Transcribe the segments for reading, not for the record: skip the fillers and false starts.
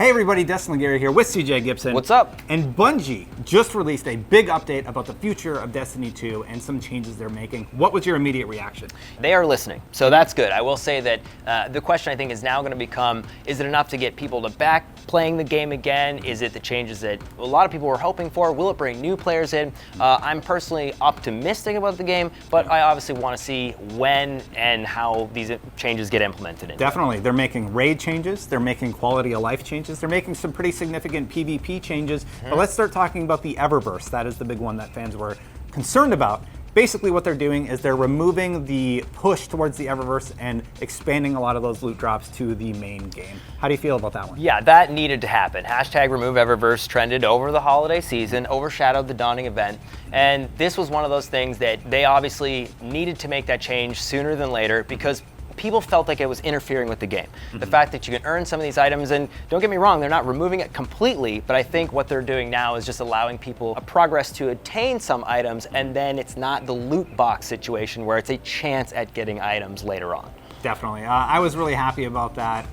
Hey everybody, Destin here with CJ Gibson. What's up? And Bungie just released a big update about the future of Destiny 2 and some changes they're making. What was your immediate reaction? They are listening, so that's good. I will say that the question I think is now going to become, is it enough to get people to back playing the game again? Is it the changes that a lot of people were hoping for? Will it bring new players in? I'm personally optimistic about the game, but I obviously want to see when and how these changes get implemented. Definitely. They're making raid changes. They're making quality of life changes. They're making some pretty significant PvP changes. But let's start talking about the Eververse. That is the big one that fans were concerned about. Basically what they're doing is they're removing the push towards the Eververse and expanding a lot of those loot drops to the main game. How do you feel about that one? Yeah, that needed to happen. Hashtag remove Eververse trended over the holiday season, overshadowed the dawning event, and this was one of those things that they obviously needed to make that change sooner than later because people felt like it was interfering with the game. The fact that you can earn some of these items, and don't get me wrong, they're not removing it completely, but I think what they're doing now is just allowing people a progress to attain some items, and then it's not the loot box situation where it's a chance at getting items later on. Definitely. I was really happy about that.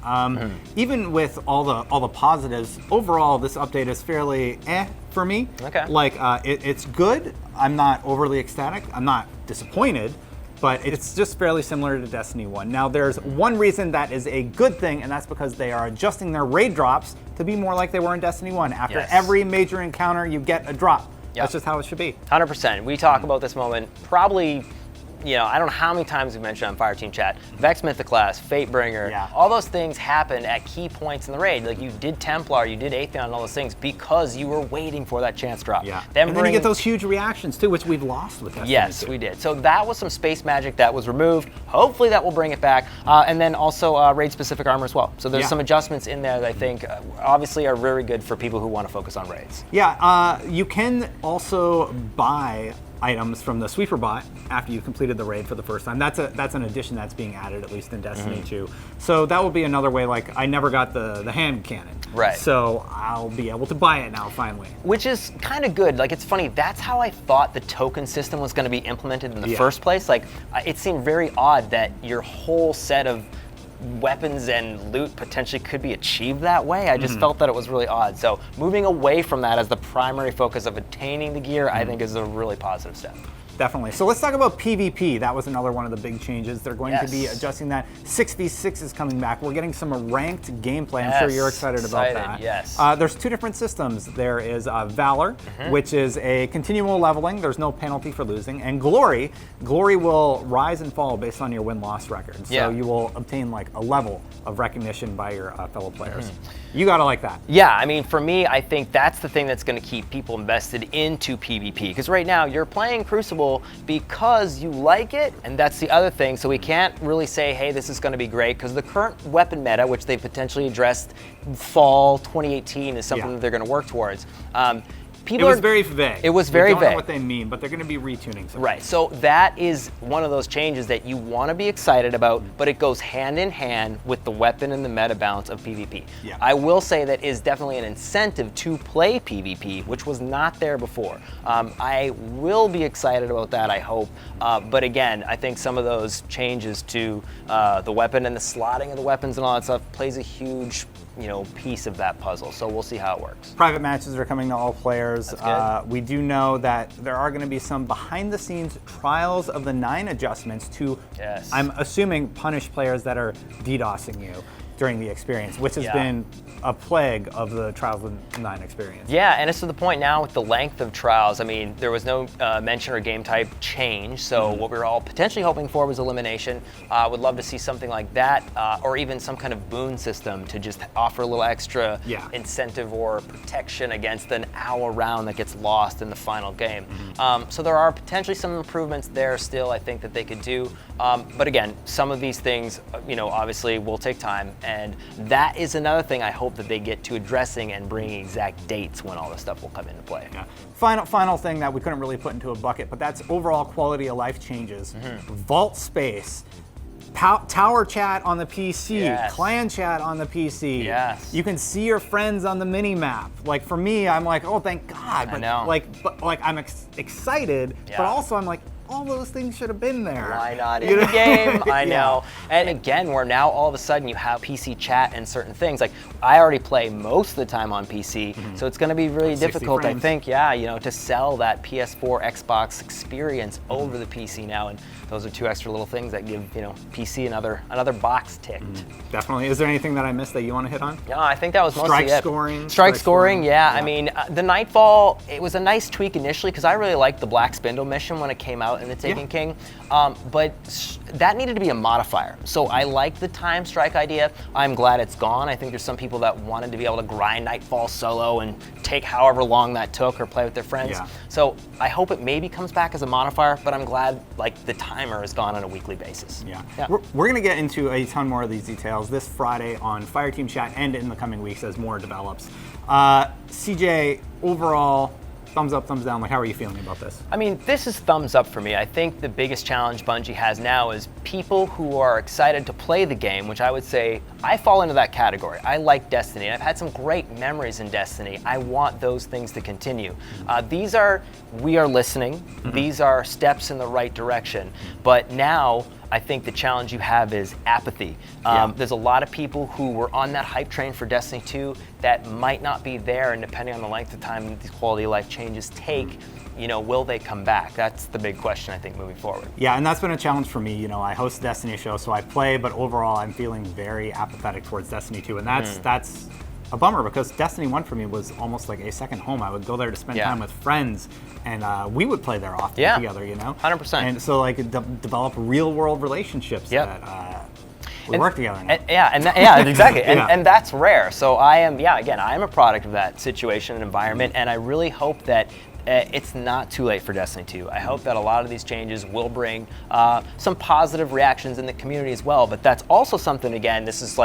Even with all the positives, overall this update is fairly for me. Okay. Like it's good. I'm not overly ecstatic. I'm not disappointed. But it's just fairly similar to Destiny 1. Now there's one reason that is a good thing, and that's because they are adjusting their raid drops to be more like they were in Destiny 1. After every major encounter, you get a drop. Yep. That's just how it should be. 100%. We talk about this moment probably, I don't know how many times we've mentioned on Fireteam Chat, Vex Mythoclast, Fatebringer, all those things happen at key points in the raid. Like you did Templar, you did Atheon, and all those things because you were waiting for that chance drop. Yeah. And then you get those huge reactions too, which we've lost with Destiny 2. Yes, we did. So that was some space magic that was removed. Hopefully that will bring it back. And then also raid-specific armor as well. So there's some adjustments in there that I think obviously are very good for people who want to focus on raids. Yeah, you can also buy items from the sweeper bot after you've completed the raid for the first time. That's an addition that's being added, at least in Destiny 2. So that will be another way. Like I never got the hand cannon, right? So I'll be able to buy it now finally, which is kind of good. Like it's funny. That's how I thought the token system was going to be implemented in the first place. Like it seemed very odd that your whole set of weapons and loot potentially could be achieved that way. I just felt that it was really odd. So moving away from that as the primary focus of attaining the gear, I think is a really positive step. Definitely. So let's talk about PvP. That was another one of the big changes. They're going to be adjusting that. 6v6 is coming back. We're getting some ranked gameplay. I'm sure you're excited about that. Yes. There's two different systems. There is Valor, which is a continual leveling. There's no penalty for losing. And Glory. Glory will rise and fall based on your win-loss record. So you will obtain like a level of recognition by your fellow players. You gotta like that. Yeah, I mean, for me, I think that's the thing that's gonna keep people invested into PvP. Because right now, you're playing Crucible because you like it, and that's the other thing. So we can't really say, hey, this is gonna be great, because the current weapon meta, which they potentially addressed fall 2018, is something that they're gonna work towards. It was very vague. It was very vague. We don't know what they mean, but they're going to be retuning something. Right, so that is one of those changes that you want to be excited about, but it goes hand in hand with the weapon and the meta balance of PvP. Yeah. I will say that is definitely an incentive to play PvP, which was not there before. I will be excited about that, I hope. But again, I think some of those changes to the weapon and the slotting of the weapons and all that stuff plays a huge piece of that puzzle. So we'll see how it works. Private matches are coming to all players. That's good. We do know that there are going to be some behind-the-scenes trials of the 9 adjustments to, I'm assuming, punish players that are DDoSing you during the experience, which has been a plague of the Trials of 9 experience. Yeah, and it's to the point now with the length of trials. I mean, there was no mention or game type change, so what we were all potentially hoping for was elimination. Would love to see something like that, or even some kind of boon system to just offer a little extra incentive or protection against an hour round that gets lost in the final game. So there are potentially some improvements there still, I think, that they could do. But again, some of these things, obviously will take time. And that is another thing I hope that they get to addressing and bringing exact dates when all this stuff will come into play. Yeah. Final thing that we couldn't really put into a bucket, but that's overall quality of life changes. Vault space, tower chat on the PC, clan chat on the PC. You can see your friends on the mini map. Like for me, I'm like, oh, thank God. But I know. Like I'm excited, but also I'm like, all those things should have been there. Why not in the game? I know. Yeah. And again, where now all of a sudden you have PC chat and certain things. Like, I already play most of the time on PC, so it's going to be really difficult, I think, to sell that PS4, Xbox experience over the PC now. And those are two extra little things that give, PC another box ticked. Definitely. Is there anything that I missed that you want to hit on? No, I think that was mostly Strike it. scoring. Strike scoring, yeah. I mean, the Nightfall, it was a nice tweak initially because I really liked the Black Spindle mission when it came out in the Taken King, but that needed to be a modifier. So I like the time strike idea. I'm glad it's gone. I think there's some people that wanted to be able to grind Nightfall solo and take however long that took or play with their friends. Yeah. So I hope it maybe comes back as a modifier, but I'm glad the timer is gone on a weekly basis. Yeah. We're going to get into a ton more of these details this Friday on Fireteam Chat and in the coming weeks as more develops. CJ, overall, thumbs up, thumbs down, how are you feeling about this? I mean, this is thumbs up for me. I think the biggest challenge Bungie has now is people who are excited to play the game, which I would say I fall into that category. I like Destiny, and I've had some great memories in Destiny. I want those things to continue. We are listening. These are steps in the right direction. But now, I think the challenge you have is apathy. There's a lot of people who were on that hype train for Destiny 2 that might not be there, and depending on the length of time these quality of life changes take, will they come back? That's the big question, I think, moving forward. Yeah, and that's been a challenge for me. I host a Destiny show, so I play, but overall I'm feeling very apathetic towards Destiny 2, and that's a bummer because Destiny 1 for me was almost like a second home. I would go there to spend time with friends, and we would play there often together, 100%. And so develop real world relationships that we work together now. Exactly. And that's rare. So I am a product of that situation and environment, and I really hope that it's not too late for Destiny 2. I hope that a lot of these changes will bring some positive reactions in the community as well, but that's also something, again, this is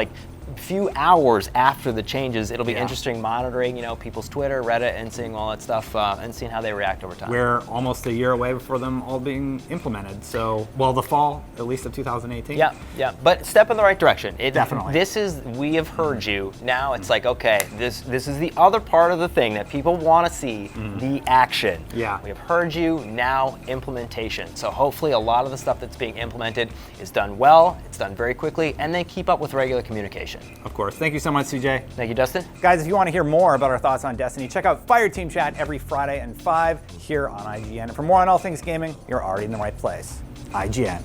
few hours after the changes. It'll be interesting monitoring, people's Twitter, Reddit, and seeing all that stuff and seeing how they react over time. We're almost a year away before them all being implemented. So, the fall, at least of 2018. Yeah. But step in the right direction. Definitely. We have heard you. Now it's okay, this is the other part of the thing that people want to see, the action. Yeah. We have heard you, now implementation. So hopefully a lot of the stuff that's being implemented is done well, it's done very quickly, and then keep up with regular communication. Of course. Thank you so much, CJ. Thank you, Destin. Guys, if you want to hear more about our thoughts on Destiny, check out Fireteam Chat every Friday and 5 here on IGN. And for more on all things gaming, you're already in the right place. IGN.